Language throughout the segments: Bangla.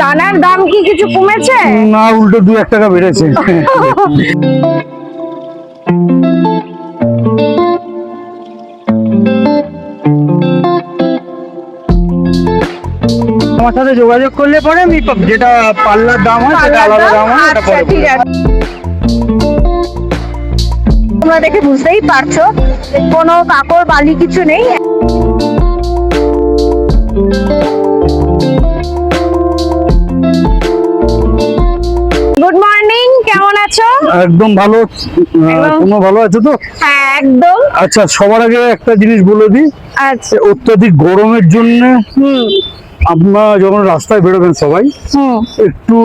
দানার দাম কি কিছু কমেছে? না, উল্টো 2-1 টাকা বেড়েছে। আমার সাথে যোগাযোগ করলে পরে আমি যেটা পাল্লার দাম হয় সেটা আলাদা দাম হয়, এটা আচ্ছা পরে ঠিক আছে। তোমরা দেখে বুঝতেই পারছো কোনো কাকড় বালি কিছু নেই। গুড মর্নিং, কেমন আছো? একদম ভালো। তোমরা ভালো আছো তো? হ্যাঁ একদম। আচ্ছা, সবার আগে একটা জিনিস বলে দিই, আচ্ছা। অত্যাধিক গরমের জন্য আপনারা যখন রাস্তায় বেরোবেন সবাই একটু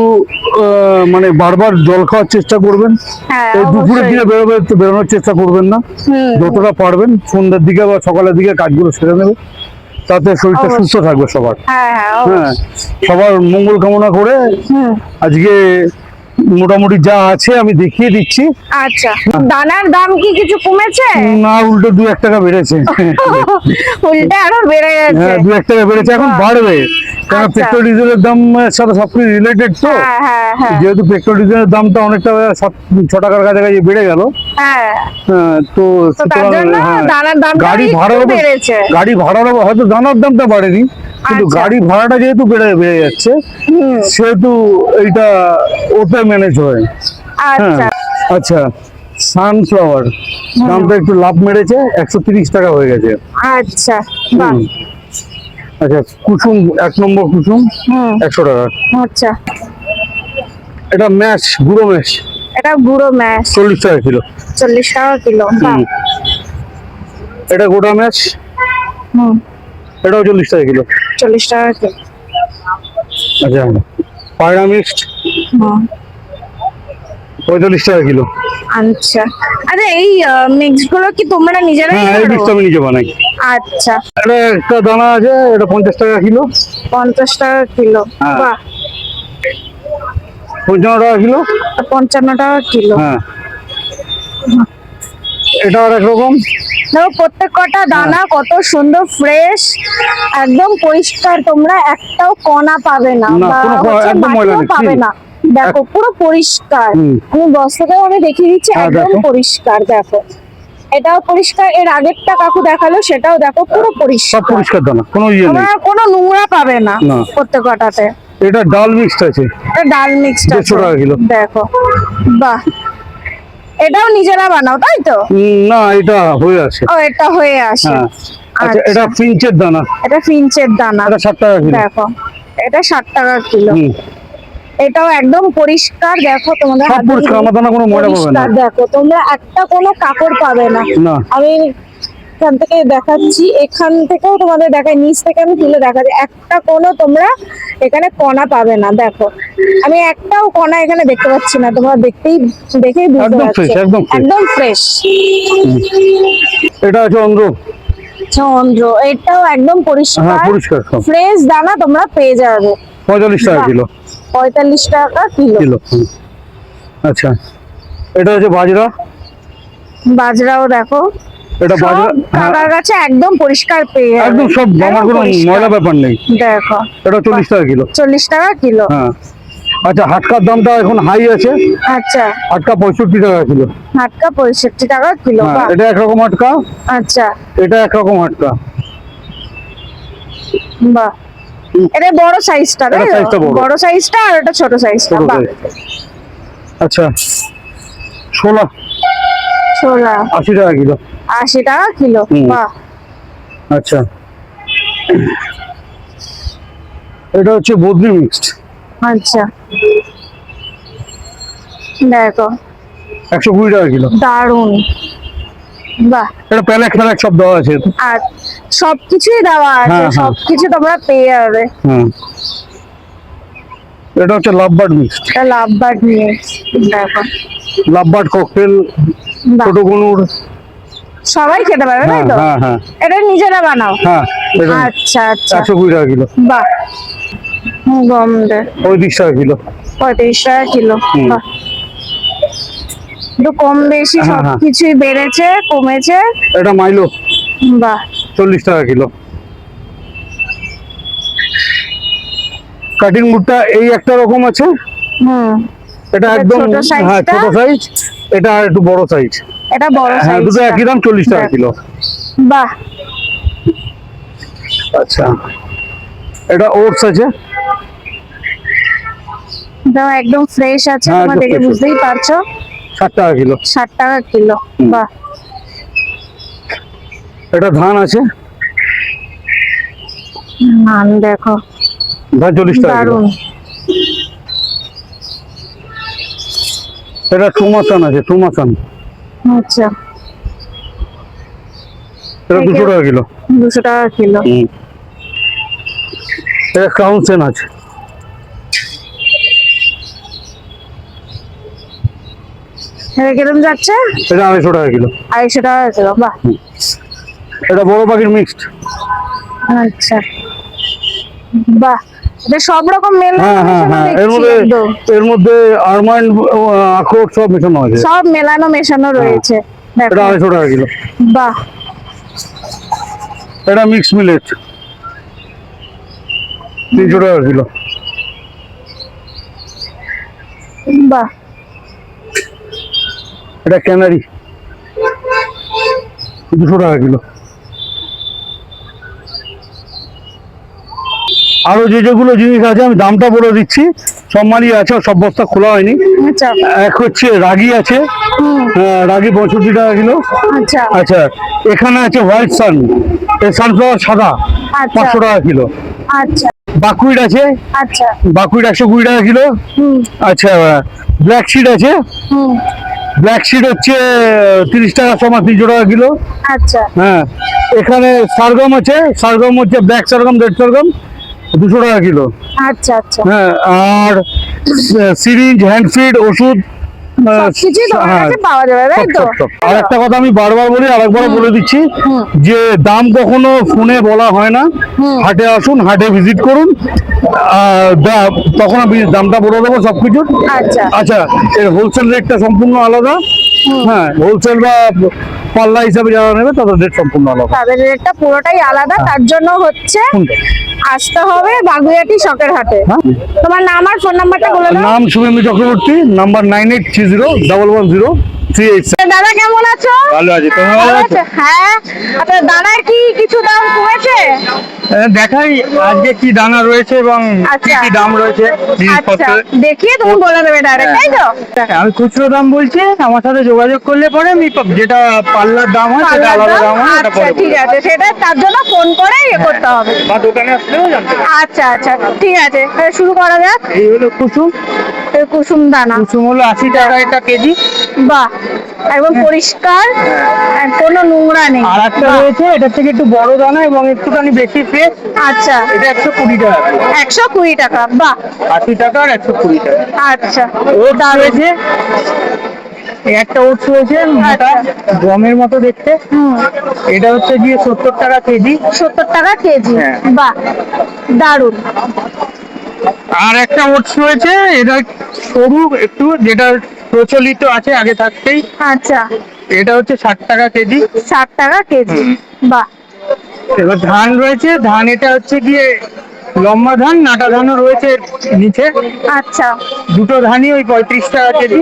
মানে বারবার জল খাওয়ার চেষ্টা করবেন। হ্যাঁ, এই দুপুরের দিকে বেরোবে একটু বেরোনোর চেষ্টা করবেন না, যতটা পারবেন সন্ধ্যার দিকে বা সকালের দিকে কাজগুলো সেরে নেবে, তাতে শরীরটা সুস্থ থাকবে সবার। হ্যাঁ, সবার মঙ্গল কামনা করে আজকে মোটামুটি যা আছে আমি দেখিয়ে দিচ্ছি। আচ্ছা, দানার দাম কি কিছু কমেছে? না, উল্টো 2-1 টাকা বেড়েছে। উল্টে আরো বেড়ে গেছে। হ্যাঁ, 2-1 টাকা বেড়েছে, এখন বাড়বে, কারণ পেট্রোল ডিজেলের দাম সাথে সবকিছু রিলেটেড তো। যেহেতু পেট্রোল ডিজেলের দামটা অনেকটা 6 টাকার কাছাকাছি বেড়ে গেল, তো গাড়ি ভাড়ার হয়তো দানার দামটা বাড়েনি, কিন্তু গাড়ি ভাড়াটা যেহেতু বেড়ে যাচ্ছে সেহেতু এইটা ওতে ম্যানেজ হয়। আচ্ছা, সানফ্লাওয়ার দামটা একটু লাভ মেরেছে, 130 টাকা হয়ে গেছে। আচ্ছা আচ্ছা, কুসুম 1 নম্বর কুসুম 100 টাকা। আচ্ছা, এটা ম্যাশ, গুঁড়ো ম্যাশ, এটা গুঁড়ো ম্যাশ 40 টাকা কিলো। 40 টাকা কিলো। এটা গোটা ম্যাশ, এটাও 40 টাকা কিলো। 40 টাকা কিলো। আচ্ছা, পায়রা মিক্সড 45 টাকা কিলো। আচ্ছা, আরে এই মিক্স গুলো কি তোমরা নিজেরাই হ্যাঁ, এই মিক্সটা আমি নিজে বানাই। আচ্ছা, এটা একটা দানা আছে, এটা 50 টাকা কিলো। 50 টাকা কিলো। বাহ, 55 টাকা কিলো। 55 টাকা কিলো। হ্যাঁ, এটা আর একরকম। দেখো প্রত্যেক কটা দানা কত সুন্দর ফ্রেশ, একদম পরিষ্কার, তোমরা একটাও কণা পাবে না বা একদম ময়লা নেই, পাবে না। দেখো পুরো পরিষ্কার, আমি বস্তাটাও আমি দেখিয়ে দিচ্ছি, একদম পরিষ্কার। দেখো এটাও পরিষ্কার, এর আগেরটা কাকু দেখালো সেটাও দেখো পুরো পরিষ্কার, সব পরিষ্কার দানা, কোনো ইয়ে নেই, কোনো নোংরা পাবে না প্রত্যেক কটাতে। এটা ডাল মিক্সড আছে, এটা ডাল মিক্সড আছে 150 টাকা কিলো। দেখো, বাহ, এটাও নিজেরা বানাও তাই তো? না, এটা হয়ে আসে। ও, এটা হয়ে আসে। আচ্ছা, এটা ফিঞ্চের দানা, এটা ফিঞ্চের দানা, এটা 60 টাকা কিলো। দেখো এটা 60 টাকা কিলো। এটাও একদম পরিষ্কার, দেখো তোমাদের সব পরিষ্কার, আমার দানা কোনো ময়লা পাবে না। দেখো তোমরা একটা কোনো কাপড় পাবে না। আমি এখান থেকে দেখাচ্ছি, এখান থেকেও তোমাদের দেখাই, নিচ থেকে আমি তুলে দেখাচ্ছি, একটা কোনো তোমরা এখানে কণা পাবে না। দেখো আমি একটাও কণা এখানে দেখতে পাচ্ছি না, তোমরা দেখেই বুঝতে পারছো একদম ফ্রেশ। এটা চন্দ্র, এটাও একদম পরিষ্কার ফ্রেশ দানা তোমরা পেয়ে যাবে। 45 টাকা কিলো। 45 টাকা কিলো। আচ্ছা, এটা হচ্ছে বাজরাও দেখো, এটা বাজরা কাকার কাছে একদম পরিষ্কার পেয়ে যাবে, একদম সব, আমার কোনো ময়লা ব্যাপার নেই। দেখো এটা 40 টাকা কিলো। 40 টাকা কিলো। হ্যাঁ, আচ্ছা, হাটকার দামটা এখন হাই আছে। আচ্ছা, হাটকা 65 টাকা কিলো। হাটকা 65 টাকা কিলো। এটা একরকম হাটকা। আচ্ছা, এটা একরকম হাটকা। বাহ, এটা বড় সাইজটা, বড় সাইজটা, আর এটা ছোট সাইজটা। আচ্ছা, ছোলা 80 টাকা কিলো। 80 টাকা কিলো। বাহ, আচ্ছা, এটা হচ্ছে বদ্রি মিক্সড। আচ্ছা, দেখো 120 টাকা কিলো। দারুন, বাহ, এটা প্যালেক সব দেওয়া আছে, আর সবকিছুই দেওয়া আছে, সবকিছু তোমরা পেয়ে যাবে। এটা হচ্ছে লাভবার্ড মিক্সড। এটা লাভবার্ড মিক্সড, দেখো লাভবার্ড ককটেল, ছোট গুনুর সবাই খেতে পারবে তাই তো? এটা নিজেরা বানাও? আচ্ছা আচ্ছা, 120 টাকা কিলো। বাহ, গম দে 35 টাকা কিলো। 35 টাকা কিলো। বাহ, একটু কম বেশি সবকিছুই বেড়েছে কমেছে। এটা মাইলো, বাহ, 40 টাকা কিলো। কাটিং বুটটা এই একটা রকম আছে, হুম, এটা একদম ছোট size হ্যাঁ টা? ছোট সাইজ, এটা আর একটু বড় সাইজ। এটা বড় হ্যাঁ সাইজ। দুটো একই দাম 40 টাকা কিলো। বাহ, আচ্ছা এটা ওটস আছে, দাও একদম ফ্রেশ আছে, হ্যাঁ, তোমরা একদম দেখে fresh বুঝতেই পারছো। 60 টাকা কিলো। 60 টাকা কিলো। বাহ, এটা ধান আছে, মান দেখো, ধান 40 টাকা কিলো। দারুন। এটা টুমাসান আছে, টুমাসান, আচ্ছা, এটা 200 টাকা কিলো। 200 টাকা কিলো। এটা ক্রাউন সেন আছে, এটা কিরকম যাচ্ছে? এটা 250 টাকা কিলো। 250 টাকা কিলো। বাহ, এটা বড় পাখির মিক্সড। আচ্ছা, বাহ, এটা সব রকম মেলা হ্যাঁ হ্যাঁ হ্যাঁ, এর মধ্যে আরমান্ড আখরোট সব মেশানো আছে। সব মেলানো মেশানো রয়েছে। দেখো, এটা 250 টাকা কিলো। বাহ, এটা মিক্স মিলেট 300 টাকা কিলো। বাহ, এটা ক্যানারি 200 টাকা কিলো। আরো যেগুলো জিনিস আছে আমি দামটা বলে দিচ্ছি, সব মালই আছে, সব বস্তা খোলা হয়নি। আচ্ছা, এক হচ্ছে রাগি আছে, রাগি 65 টাকা কিলো। আচ্ছা, আচ্ছা এখানে আছে হোয়াইট সান, সানফ্লাওয়ার সাদা আচ্ছা, 500 টাকা কিলো। আচ্ছা, বাকুইট আছে, আচ্ছা, বাকুইট 120 টাকা কিলো। হুম, আচ্ছা ব্ল্যাক সিড আছে, হুম, ব্ল্যাক সিড হচ্ছে 30 টাকা সমান 300 টাকা কিলো। আচ্ছা, হ্যাঁ এখানে সারগম আছে, সারগম হচ্ছে ব্ল্যাক সারগম, রেড সারগম 200 টাকা কিলো। আচ্ছা, আচ্ছা, হ্যাঁ আর সিরিঞ্জ, হ্যান্ড ফিড, ওষুধ সবকিছুই তোমার হ্যাঁ, কাছে পাওয়া যাবে, তাই তো? আর একটা কথা আমি বারবার বলি, আরেকবার বলে দিচ্ছি, যে দাম কখনো ফোনে বলা হয় না, হাটে আসুন, হাটে ভিজিট করুন, তখন আমি দামটা বলে দেবো সবকিছুর। আচ্ছা, আচ্ছা এর হোলসেল রেটটা সম্পূর্ণ আলাদা। হ্যাঁ হোলসেল বা পাল্লা হিসাবে যারা নেবে তাদের রেট সম্পূর্ণ আলাদা। তাদের রেটটা পুরোটাই আলাদা, তার জন্য হচ্ছে কোনটা? আসতে হবে বাগুইআটি শখের হাটে। হ্যাঁ। তোমার নাম আর ফোন নাম্বারটা বলে দাও। নাম শুভেন্দু চক্রবর্তী, নাম্বার 9830110387। দাদা কেমন আছো? ভালো আছি, তুমি ভালো আছো? হ্যাঁ, আচ্ছা দাদার কি কিছু দাম কমেছে? দেখাই আজকে কি দানা রয়েছে এবং কি আচ্ছা। কি দাম রয়েছে আচ্ছা, জিনিসপত্রের। দেখিয়ে তুমি বলে দেবে ডাইরেক্ট, তাই তো? আমি খুচরো দাম বলছি, আমার সাথে যোগাযোগ করলে পরে আমি যেটা পাল্লার দাম হয় সেটা পাল্লার আলাদা দাম? দাম হয়, সেটা আচ্ছা পরে ঠিক বলবো। আছে, সেটা তার জন্য ফোন করে ইয়ে করতে হবে। বা দোকানে আসলেও জানতে পারবে। আচ্ছা, আচ্ছা, ঠিক আছে, তাহলে শুরু করা যাক। এই হলো কুসুম, এই কুসুম দানা। কুসুম হলো 80 টাকা এটা কেজি। বাহ, একদম পরিষ্কার, আর কোনো নোংরা নেই। আর একটা বাহ, রয়েছে, এটা থেকে একটু বড় দানা এবং একটুখানি বেশি ফ্রেশ, আচ্ছা, এটা 120 টাকা। 120 টাকা। বাহ, 80 টাকা আর 120 টাকা। আচ্ছা, ওটস রয়েছে, এই একটা ওটস রয়েছে মোটা গমের মতো দেখতে, এটা হচ্ছে গিয়ে 70 টাকা কেজি। 70 টাকা কেজি। হ্যাঁ। বাহ, দারুন। আর একটা ওটস রয়েছে, এটা সরু একটু, যেটা প্রচলিত আছে আগে থাকতেই, আচ্ছা, এটা হচ্ছে 60 টাকা কেজি। 60 টাকা কেজি। বাহ, এবার ধান রয়েছে, ধান এটা হচ্ছে গিয়ে লম্বা ধান, নাটা ধানও রয়েছে নিচে, আচ্ছা, দুটো ধানই ওই 35 টাকা কেজি।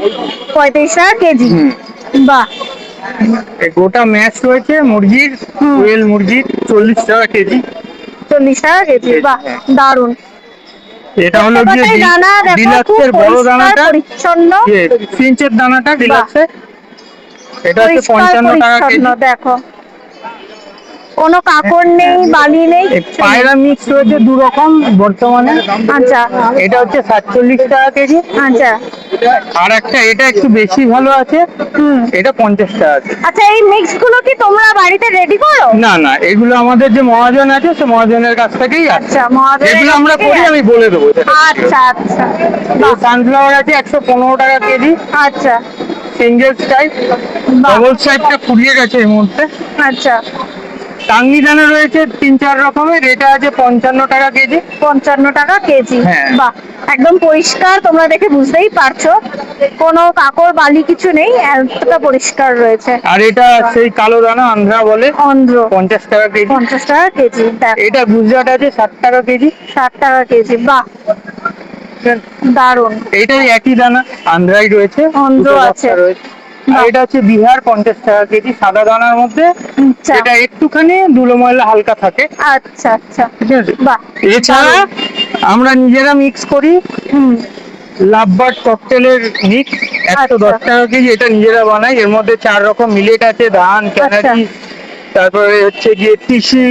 35 টাকা কেজি। বাহ, এই গোটা ম্যাচ রয়েছে মুরগির, কোয়েল মুরগির 40 টাকা কেজি। 40 টাকা কেজি। বাহ, দারুন। এটা হলো গিয়ে প্রত্যেকটাই দানা দেখো, খুব ডিলাক্সের বড় পরিষ্কার দানাটা, পরিচ্ছন্ন। 3 ইঞ্চের দানাটা ডিলাক্সের, এটা হচ্ছে পরিষ্কার 55 টাকা কেজি। পরিচ্ছন্ন, দেখো কোনো কাকড় নেই, বালি নেই। পায়রা মিক্স রয়েছে দু রকম বর্তমানে। আচ্ছা, এটা হচ্ছে 47 টাকা কেজি। আচ্ছা, আর একটা এটা একটু বেশি ভালো আছে, এটা 50 টাকা কেজি। আচ্ছা, এই মিক্স গুলো কি তোমরা বাড়িতে রেডি করো? না না, এগুলো আমাদের যে মহাজন আছে সে মহাজনের কাছ থেকেই আসে। আচ্ছা, মহাজনের এগুলো কাছ আমরা থেকেই করি, আসে। আমি বলে দেবো সেটা। আচ্ছা, আচ্ছা, সানফ্লাওয়ার আছে 115 টাকা কেজি, আচ্ছা, সিঙ্গেল স্ট্রাইপ, বাহ, ডবল স্ট্রাইপটা ফুরিয়ে গেছে এই মুহূর্তে। আচ্ছা, টাঙ্গি দানা রয়েছে 3-4 রকমের, এটা আছে 55 টাকা কেজি। 55 টাকা কেজি। হ্যাঁ। বাহ, একদম পরিষ্কার, তোমরা দেখে বুঝতেই পারছো কোনো কাকড় বালি কিছু নেই, এতটা পরিষ্কার রয়েছে। আর এটা সেই কালো দানা আন্ধ্রা বলে, অন্ধ্র 50 টাকা কেজি। 50 টাকা কেজি। দেখ, এটা গুজরাট আছে 60 টাকা কেজি। 60 টাকা কেজি। বাহ, দারুন। এইটাই একই দানা, আন্ধ্রাই রয়েছে, অন্ধ্র দুটো আছে। বস্তা রয়েছে। আর বাহ। এটা হচ্ছে বিহার 50 টাকা কেজি, সাদা দানার মধ্যে। আচ্ছা এটা একটুখানি ধুলো ময়লা হালকা থাকে, আচ্ছা আচ্ছা। ঠিক আছে। বাহ, এছাড়া আমরা নিজেরা মিক্স করি হুম, লাভবার্ড ককটেলের মিক্স, 110 আচ্ছা। টাকা কেজি। এটা নিজেরা বানাই, এর মধ্যে 4 রকম মিলেট আছে, ধান, ক্যানারি, তারপরে হচ্ছে গিয়ে তিসি,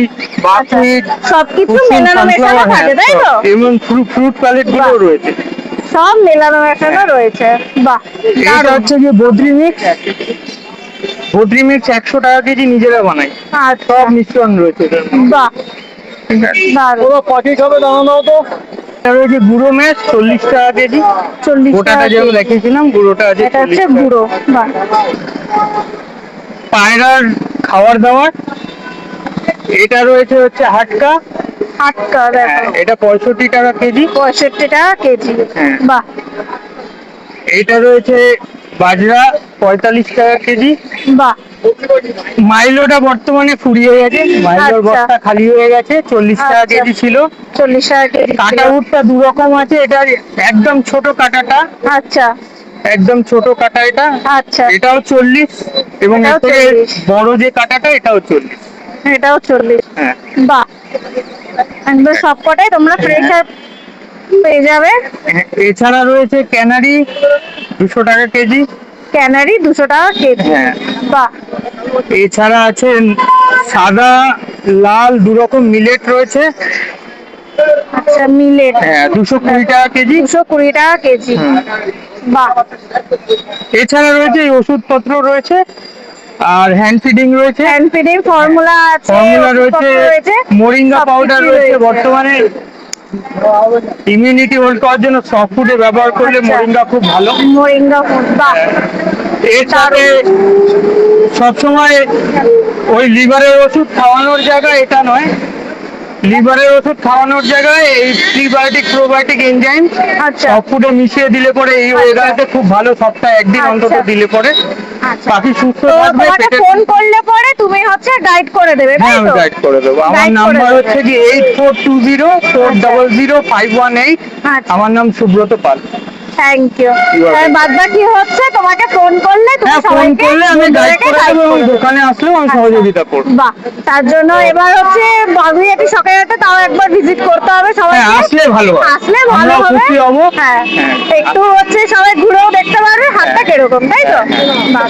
বাকহুইট, সবকিছু কুসুম, মেলানো মেশানো সানফ্লাওয়ার, থাকে, তাই তো? এবং ফ্রুট প্যালেট গুলো রয়েছে। সব মেলানো মেশানো রয়েছে। বাহ, এটা দারুন। হচ্ছে গিয়ে বদ্রি মিক্স। বদ্রি মিক্স 100 টাকা কেজি, নিজেরা বানাই, আচ্ছা, সব মিশ্রণ রয়েছে এটার মধ্যে। বাহ, ঠিক আছে। দারুন। পুরো পঁচিশ হবে, দানা দাও তো। এটা রয়েছে গুঁড়ো ম্যাচ 40 টাকা কেজি। 40 গোটাটা টাকা যেমন কেজি। দেখিয়েছিলাম, গুঁড়োটা আছে এটা 40 হচ্ছে টাকা। গুঁড়ো। বাহ, পায়রার খাবার দাবার, এটা রয়েছে হচ্ছে হাটকা। আটকা, দেখো এটা 65 টাকা কেজি। 65 টাকা কেজি। হ্যাঁ। বাহ, এটা রয়েছে বাজরা 45 টাকা কেজি। বাহ, মাইলোটা বর্তমানে ফুরিয়ে গেছে, মাইলোর আচ্ছা। বস্তা খালি হয়ে গেছে, 40 টাকা আচ্ছা। কেজি ছিল। 40 টাকা কেজি ছিল। কাটা উটটা দু রকম আছে, এটা একদম ছোট কাটাটা, আচ্ছা একদম ছোট কাটা এটা, আচ্ছা। এটাও 40, এবং এটাও এর থেকে 40। বড় যে কাটাটা এটাও 40। এটাও 40। হ্যাঁ। বাহ, একদম সবকটাই তোমরা ফ্রেশ পেয়ে যাবে। এছাড়া রয়েছে ক্যানারি 200 টাকা কেজি। ক্যানারি 200 টাকা কেজি। হ্যাঁ। বাহ, এছাড়া আছে সাদা লাল দু রকম মিলেট রয়েছে। আচ্ছা, মিলেট। হ্যাঁ, 220 টাকা কেজি। 220 টাকা কেজি। বাহ, এছাড়া রয়েছে এই ওষুধপত্র রয়েছে, আর হ্যান্ড ফিডিং রয়েছে, হ্যান্ড ফিডিং ফর্মুলা আছে, ফর্মুলা রয়েছে, ওষুধপত্র রয়েছে, মোরিঙ্গা সবকিছুই পাউডার রয়েছে। রয়েছে। বর্তমানে ইমিউনিটি হোল্ড করার জন্য সফট ফুডে ব্যবহার করলে আচ্ছা। মোরিঙ্গা খুব ভালো। Moringa food. বাহ, এর সাথে সবসময় ওই লিভারের ওষুধ খাওয়ানোর জায়গায় এটা নয়, লিভারের ওষুধ খাওয়ানোর জায়গায় এই প্রিবায়োটিক প্রোবায়োটিক এনজাইম আচ্ছা। সব ফুডে মিশিয়ে দিলে পরে এই ওয়েদারতে খুব ভালো, সপ্তাহে একদিন অন্তত আচ্ছা। দিলে পরে আচ্ছা। পাখি সুস্থ তো থাকবে। তোমাকে পেটের ফোন করলে পরে তুমি হচ্ছে গাইড করে দেবে, তাই হ্যাঁ, আমি তো? গাইড করে দেবো। আমার Guide করে নাম্বার দেবে। হচ্ছে কি 8420400518। আচ্ছা। আমার নাম Subrata Pal. Thank you. You are welcome. বাদ বাকি হচ্ছে তোমাকে ফোন করলে তুমি হ্যাঁ, ফোন সবাইকে করলে আমি গাইড বন্ধুদেরকে করে guide দেবো, এবং করে দেবে। দোকানে আসলেও আমি সহযোগিতা করবো। বাহ, তার জন্য এবার হচ্ছে বাগুইয়াটি সকালে তাও একবার ভিজিট করতে হবে সবাইকে। হ্যাঁ, আসলে ভালো হয়। আসলে ভালো আমরাও হবে। খুশি হব। হ্যাঁ, হ্যাঁ। একটু হচ্ছে সবাই ঘুরেও দেখতে পারবে হাটটা কিরকম, তাই তো? বাহ,